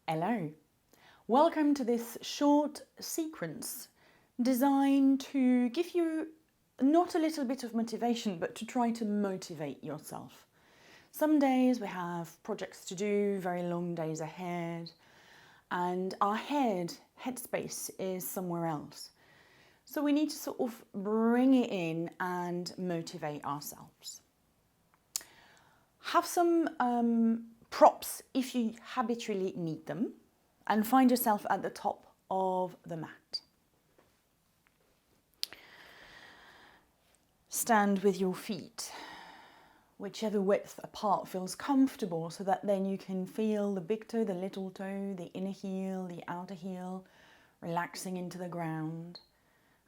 Hello. Welcome to this short sequence designed to give you not a little bit of motivation, but to try to motivate yourself. Some days we have projects to do, very long days ahead, and our headspace is somewhere else. So we need to sort of bring it in and motivate ourselves. Have some props if you habitually need them, and find yourself at the top of the mat. Stand with your feet whichever width apart feels comfortable, so that then you can feel the big toe, the little toe, the inner heel, the outer heel relaxing into the ground,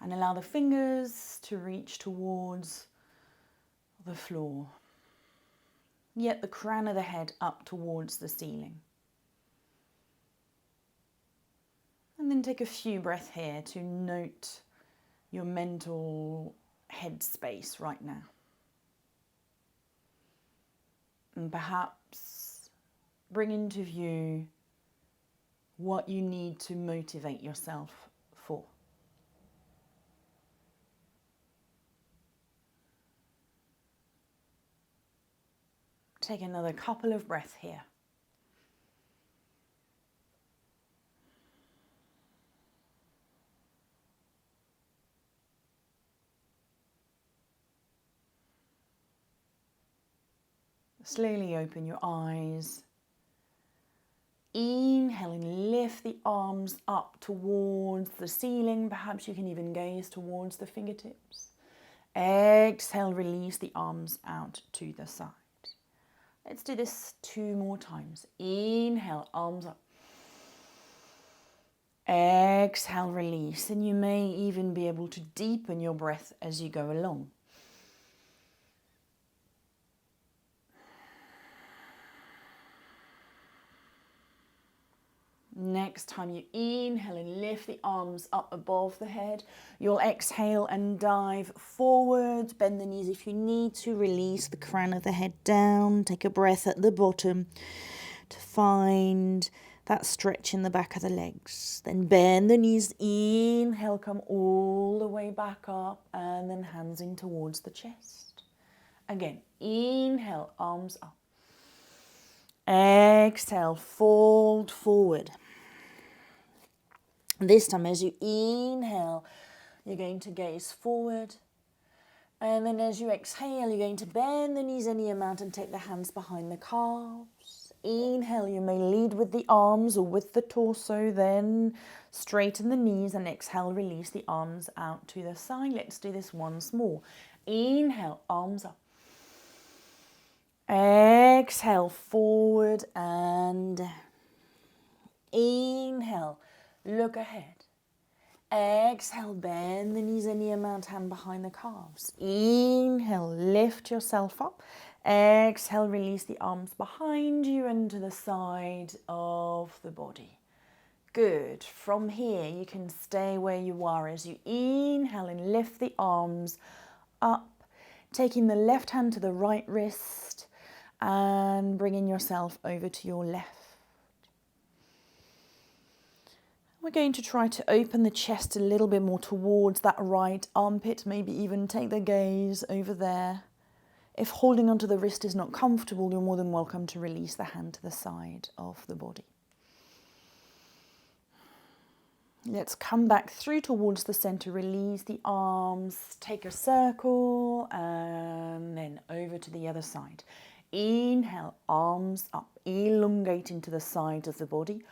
and allow the fingers to reach towards the floor. Yet the crown of the head up towards the ceiling. And then take a few breaths here to note your mental headspace right now. And perhaps bring into view what you need to motivate yourself for. Take another couple of breaths here. Slowly open your eyes. Inhale and lift the arms up towards the ceiling. Perhaps you can even gaze towards the fingertips. Exhale, release the arms out to the side. Let's do this 2 more times. Inhale, arms up. Exhale, release. And you may even be able to deepen your breath as you go along. Next time you inhale and lift the arms up above the head, you'll exhale and dive forward. Bend the knees if you need to. Release the crown of the head down. Take a breath at the bottom to find that stretch in the back of the legs. Then bend the knees. Inhale, come all the way back up, and then hands in towards the chest. Again, inhale, arms up. Exhale, fold forward. This time, as you inhale, you're going to gaze forward. And then as you exhale, you're going to bend the knees any amount and take the hands behind the calves. Inhale, you may lead with the arms or with the torso, then straighten the knees, and exhale, release the arms out to the side. Let's do this once more. Inhale, arms up. Exhale, forward and down. Inhale, look ahead. Exhale, bend the knees any amount, hand behind the calves. Inhale, lift yourself up. Exhale, release the arms behind you and to the side of the body. Good. From here, you can stay where you are as you inhale and lift the arms up, taking the left hand to the right wrist and bringing yourself over to your left. We're going to try to open the chest a little bit more towards that right armpit, maybe even take the gaze over there. If holding onto the wrist is not comfortable, you're more than welcome to release the hand to the side of the body. Let's come back through towards the center, release the arms, take a circle, and then over to the other side. Inhale, arms up, elongate into the side of the body.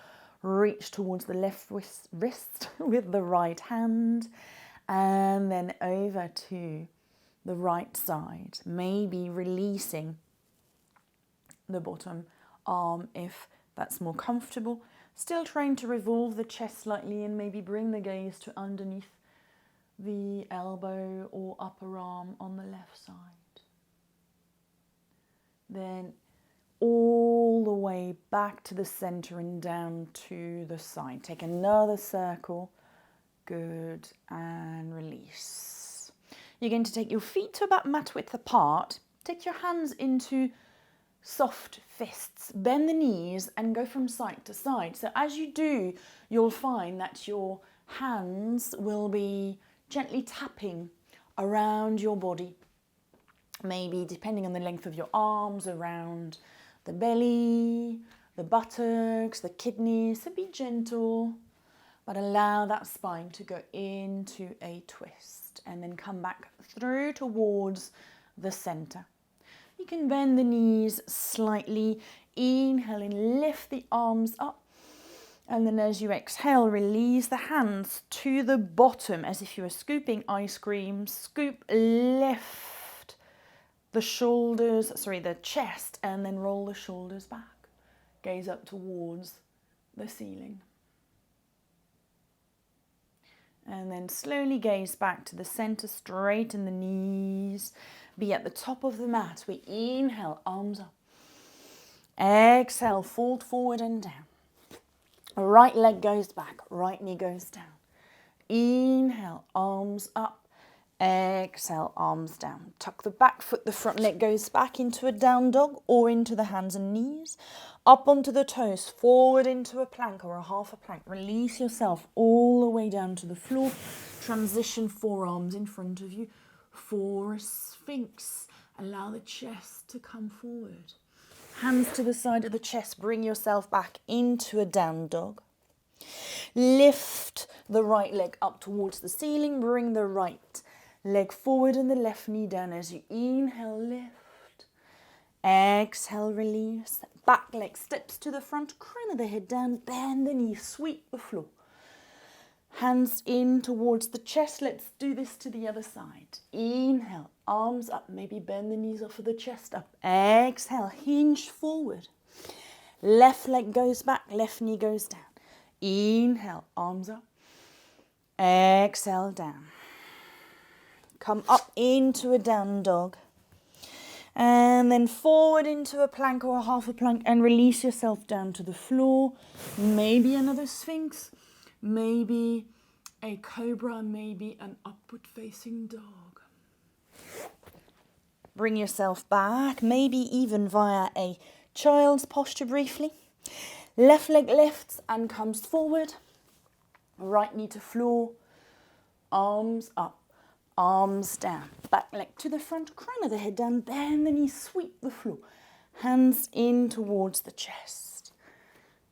Reach towards the left wrist with the right hand, and then over to the right side, maybe releasing the bottom arm if that's more comfortable. Still trying to revolve the chest slightly and maybe bring the gaze to underneath the elbow or upper arm on the left side. Then all the way back to the center and down to the side. Take another circle. Good. And release. You're going to take your feet to about mat width apart. Take your hands into soft fists. Bend the knees and go from side to side. So as you do, you'll find that your hands will be gently tapping around your body. Maybe, depending on the length of your arms, around the belly, the buttocks, the kidneys. So be gentle, but allow that spine to go into a twist and then come back through towards the center. You can bend the knees slightly, inhale and lift the arms up. And then as you exhale, release the hands to the bottom as if you were scooping ice cream. Scoop, lift the shoulders, the chest, and then roll the shoulders back. Gaze up towards the ceiling. And then slowly gaze back to the center, straighten the knees. Be at the top of the mat. We inhale, arms up. Exhale, fold forward and down. Right leg goes back, right knee goes down. Inhale, arms up. Exhale, arms down. Tuck the back foot, the front leg goes back into a down dog or into the hands and knees. Up onto the toes, forward into a plank or a half a plank. Release yourself all the way down to the floor. Transition forearms in front of you for a sphinx. Allow the chest to come forward. Hands to the side of the chest. Bring yourself back into a down dog. Lift the right leg up towards the ceiling. Bring the right leg forward and the left knee down as you inhale, lift. Exhale, release. Back leg steps to the front, crown of the head down, bend the knee, sweep the floor. Hands in towards the chest. Let's do this to the other side. Inhale, arms up, maybe bend the knees off of the chest up. Exhale, hinge forward. Left leg goes back, left knee goes down. Inhale, arms up. Exhale, down. Come up into a down dog. And then forward into a plank or a half a plank and release yourself down to the floor. Maybe another sphinx, maybe a cobra, maybe an upward facing dog. Bring yourself back, maybe even via a child's posture briefly. Left leg lifts and comes forward. Right knee to floor, arms up. Arms down, back leg to the front, crown of the head down, bend the knee, sweep the floor. Hands in towards the chest.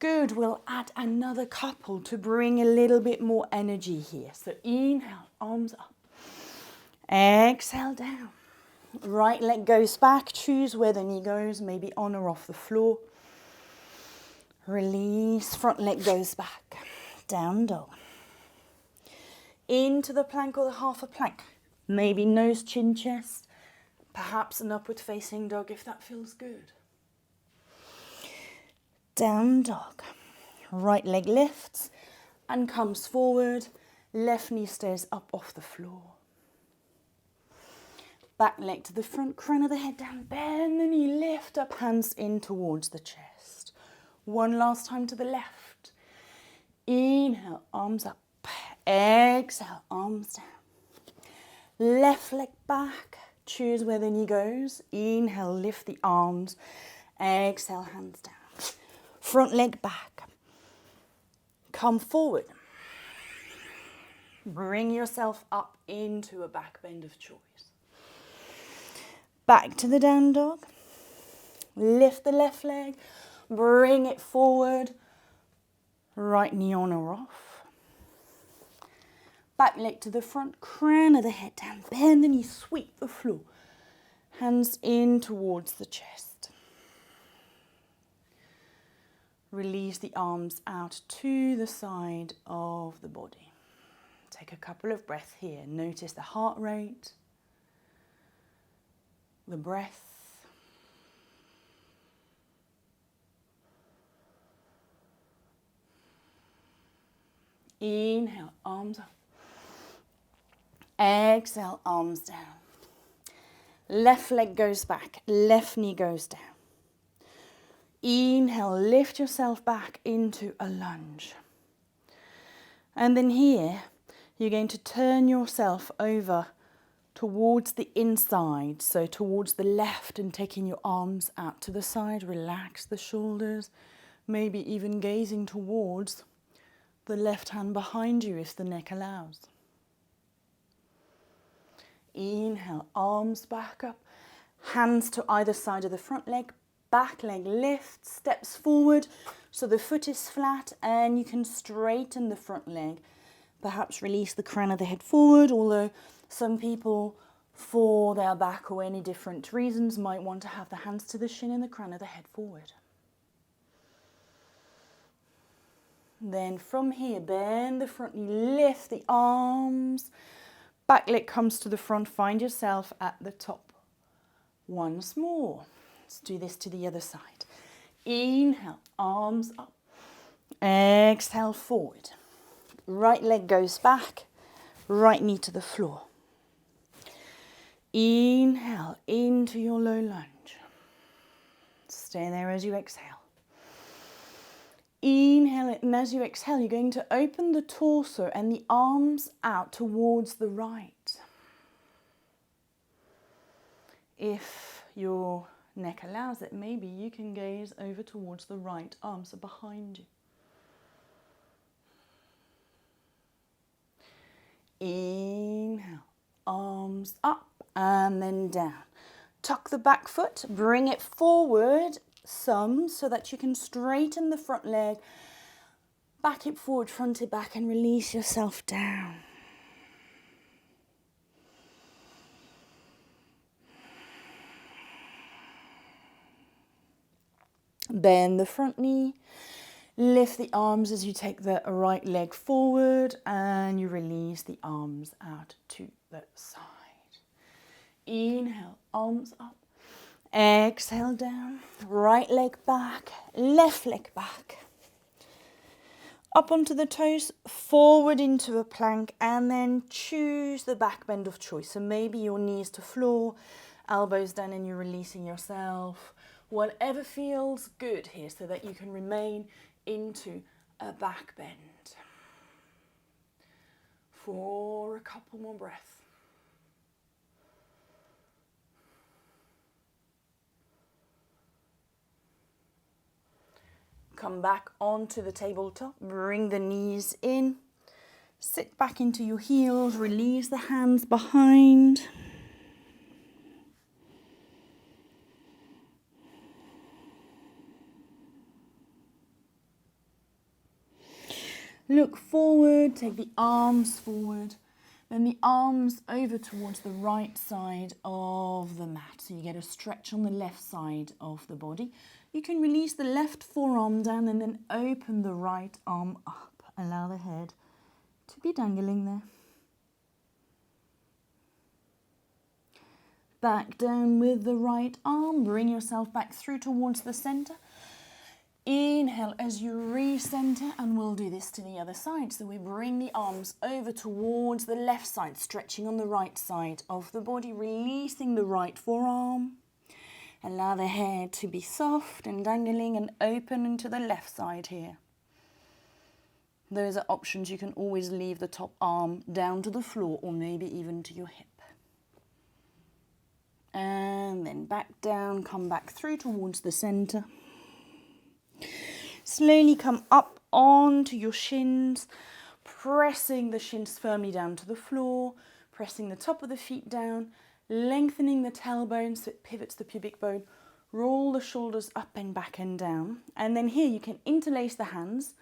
Good, we'll add another couple to bring a little bit more energy here. So inhale, arms up. Exhale, down. Right leg goes back, choose where the knee goes, maybe on or off the floor. Release, front leg goes back, down dog. Into the plank or the half a plank. Maybe nose, chin, chest. Perhaps an upward facing dog if that feels good. Down dog. Right leg lifts and comes forward. Left knee stays up off the floor. Back leg to the front, crown of the head down. Bend the knee, lift up, hands in towards the chest. One last time to the left. Inhale, arms up. Exhale, arms down. Left leg back. Choose where the knee goes. Inhale, lift the arms. Exhale, hands down. Front leg back. Come forward. Bring yourself up into a back bend of choice. Back to the down dog. Lift the left leg. Bring it forward. Right knee on or off. Back leg to the front, crown of the head down, bend the knee, sweep the floor. Hands in towards the chest. Release the arms out to the side of the body. Take a couple of breaths here. Notice the heart rate, the breath. Inhale, arms up. Exhale, arms down. Left leg goes back, left knee goes down. Inhale, lift yourself back into a lunge. And then here, you're going to turn yourself over towards the inside, so towards the left, and taking your arms out to the side. Relax the shoulders, maybe even gazing towards the left hand behind you if the neck allows. Inhale, arms back up, hands to either side of the front leg, back leg lifts, steps forward so the foot is flat and you can straighten the front leg. Perhaps release the crown of the head forward, although some people, for their back or any different reasons, might want to have the hands to the shin and the crown of the head forward. Then from here, bend the front knee, lift the arms, back leg comes to the front, find yourself at the top. Once more. Let's do this to the other side. Inhale, arms up. Exhale, forward. Right leg goes back, right knee to the floor. Inhale into your low lunge. Stay there as you exhale. Inhale it, and as you exhale, you're going to open the torso and the arms out towards the right. If your neck allows it, maybe you can gaze over towards the right, arms are behind you. Inhale, arms up and then down. Tuck the back foot, bring it forward some so that you can straighten the front leg, back it forward, front it back, and release yourself down. Bend the front knee, lift the arms as you take the right leg forward and you release the arms out to the side. Inhale, arms up. Exhale down, right leg back, left leg back. Up onto the toes, forward into a plank, and then choose the back bend of choice. So maybe your knees to floor, elbows down, and you're releasing yourself. Whatever feels good here so that you can remain into a back bend. For a couple more breaths. Come back onto the tabletop, bring the knees in, sit back into your heels, release the hands behind. Look forward, take the arms forward, then the arms over towards the right side of the mat. So you get a stretch on the left side of the body. You can release the left forearm down and then open the right arm up. Allow the head to be dangling there. Back down with the right arm. Bring yourself back through towards the center. Inhale as you recenter, and we'll do this to the other side. So we bring the arms over towards the left side, stretching on the right side of the body, releasing the right forearm. Allow the head to be soft and dangling and open into the left side here. Those are options. You can always leave the top arm down to the floor or maybe even to your hip. And then back down, come back through towards the center. Slowly come up onto your shins, pressing the shins firmly down to the floor, pressing the top of the feet down, lengthening the tailbone so it pivots the pubic bone. Roll the shoulders up and back and down. And then here you can interlace the hands.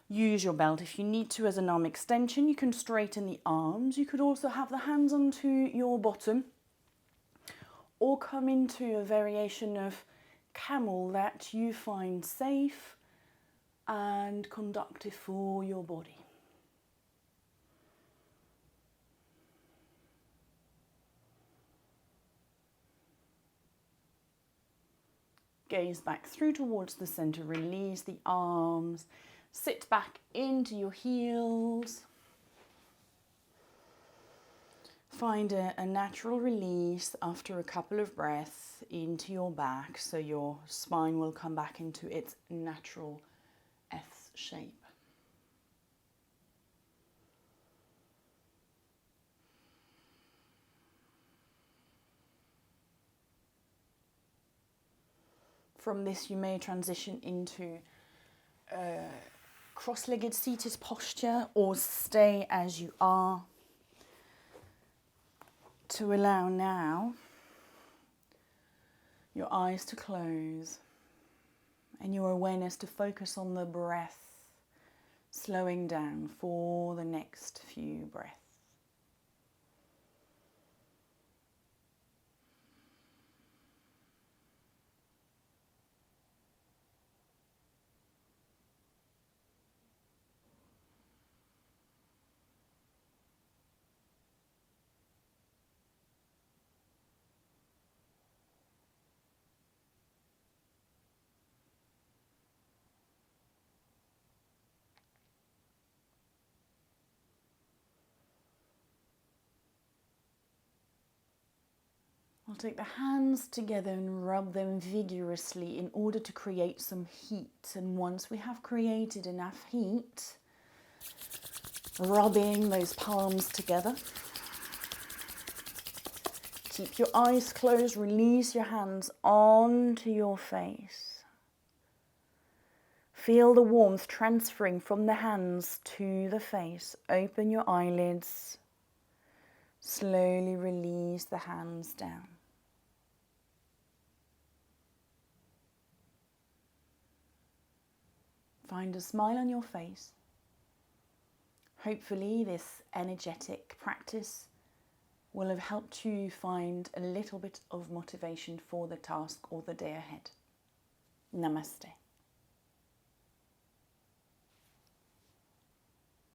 Use your belt if you need to as an arm extension. You can straighten the arms. You could also have the hands onto your bottom or come into a variation of camel that you find safe and conductive for your body. Gaze back through towards the center, release the arms, sit back into your heels. Find a natural release after a couple of breaths into your back, so your spine will come back into its natural S shape. From this, you may transition into cross-legged seated posture or stay as you are, to allow now your eyes to close and your awareness to focus on the breath, slowing down for the next few breaths. I'll take the hands together and rub them vigorously in order to create some heat. And once we have created enough heat, rubbing those palms together. Keep your eyes closed, release your hands onto your face. Feel the warmth transferring from the hands to the face. Open your eyelids. Slowly release the hands down. Find a smile on your face. Hopefully this energetic practice will have helped you find a little bit of motivation for the task or the day ahead. Namaste.